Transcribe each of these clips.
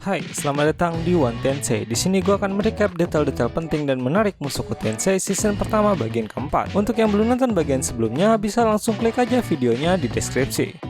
Hai, selamat datang di One Tensei. Di sini gue akan merecap detail-detail penting dan menarik Mushoku Tensei season pertama bagian keempat. Untuk yang belum nonton bagian sebelumnya, bisa langsung klik aja videonya di deskripsi.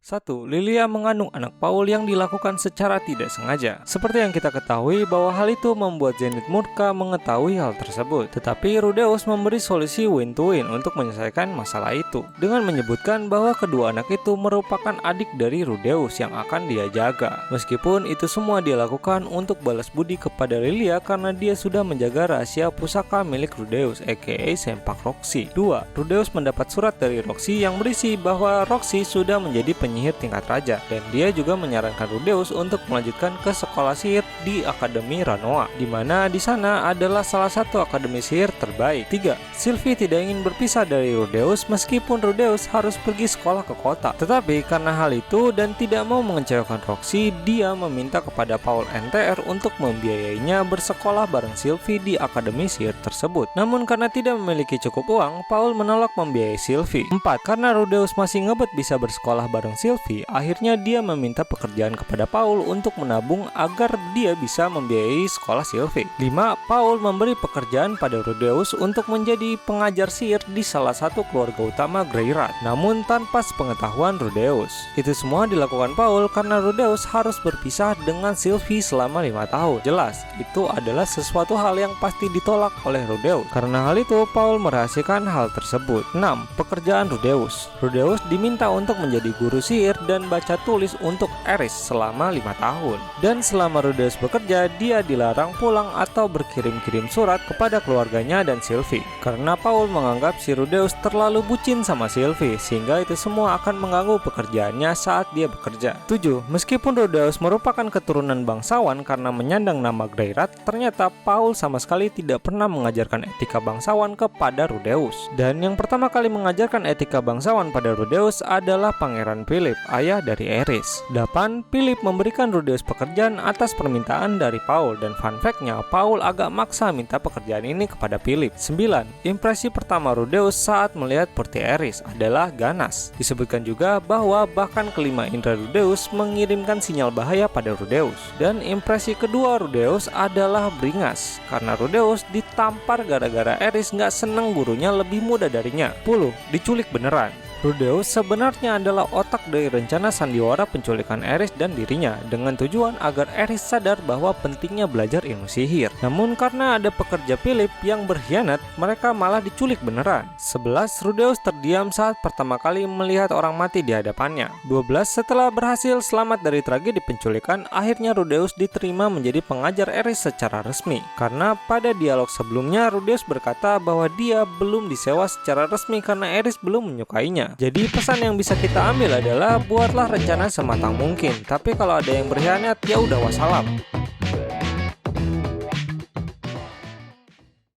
1. Lilia mengandung anak Paul yang dilakukan secara tidak sengaja. Seperti yang kita ketahui bahwa hal itu membuat Zenith murka mengetahui hal tersebut. Tetapi Rudeus memberi solusi win-to-win untuk menyelesaikan masalah itu dengan menyebutkan bahwa kedua anak itu merupakan adik dari Rudeus yang akan dia jaga. Meskipun itu semua dia lakukan untuk balas budi kepada Lilia karena dia sudah menjaga rahasia pusaka milik Rudeus aka Sempak Roxy. 2. Rudeus mendapat surat dari Roxy yang berisi bahwa Roxy sudah menjadi penyihir tingkat raja dan dia juga menyarankan Rudeus untuk melanjutkan ke sekolah sihir di Akademi Ranoa, di mana di sana adalah salah satu akademi sihir terbaik. 3. Sylvie tidak ingin berpisah dari Rudeus meskipun Rudeus harus pergi sekolah ke kota. Tetapi karena hal itu dan tidak mau mengecewakan Roxy, dia meminta kepada Paul NTR untuk membiayainya bersekolah bareng Sylvie di akademi sihir tersebut. Namun karena tidak memiliki cukup uang, Paul menolak membiayai Sylvie. 4. Karena Rudeus masih ngebet bisa bersekolah bareng Sylvie, akhirnya dia meminta pekerjaan kepada Paul untuk menabung agar dia bisa membiayai sekolah Sylvie. 5. Paul memberi pekerjaan pada Rudeus untuk menjadi pengajar sihir di salah satu keluarga utama Greyrat, namun tanpa sepengetahuan Rudeus. Itu semua dilakukan Paul karena Rudeus harus berpisah dengan Sylvie selama 5 tahun. Jelas, itu adalah sesuatu hal yang pasti ditolak oleh Rudeus. Karena hal itu, Paul merahasiakan hal tersebut. 6. Pekerjaan Rudeus. Rudeus diminta untuk menjadi guru sihir dan baca tulis untuk Eris selama 5 tahun. Dan selama Rudeus bekerja, dia dilarang pulang atau berkirim-kirim surat kepada keluarganya dan Sylvie. Karena Paul menganggap si Rudeus terlalu bucin sama Sylvie, sehingga itu semua akan mengganggu pekerjaannya saat dia bekerja. 7. Meskipun Rudeus merupakan keturunan bangsawan karena menyandang nama Greyrat, ternyata Paul sama sekali tidak pernah mengajarkan etika bangsawan kepada Rudeus. Dan yang pertama kali mengajarkan etika bangsawan pada Rudeus adalah Pangeran Philip, ayah dari Eris. 8. Philip memberikan Rudeus pekerjaan atas permintaan dari Paul, dan fun fact-nya, Paul agak maksa minta pekerjaan ini kepada Philip. 9. Impresi pertama Rudeus saat melihat putri Eris adalah ganas. Disebutkan juga bahwa bahkan kelima indera Rudeus mengirimkan sinyal bahaya pada Rudeus. Dan impresi kedua Rudeus adalah beringas, karena Rudeus ditampar gara-gara Eris nggak seneng gurunya lebih muda darinya. 10. Diculik beneran. Rudeus sebenarnya adalah otak dari rencana sandiwara penculikan Eris dan dirinya dengan tujuan agar Eris sadar bahwa pentingnya belajar ilmu sihir. Namun karena ada pekerja Philip yang berkhianat, mereka malah diculik beneran. 11. Rudeus terdiam saat pertama kali melihat orang mati di hadapannya. 12. Setelah berhasil selamat dari tragedi penculikan, akhirnya Rudeus diterima menjadi pengajar Eris secara resmi. Karena pada dialog sebelumnya Rudeus berkata bahwa dia belum disewa secara resmi karena Eris belum menyukainya. Jadi pesan yang bisa kita ambil adalah buatlah rencana sematang mungkin, tapi kalau ada yang berkhianat ya udah wassalam.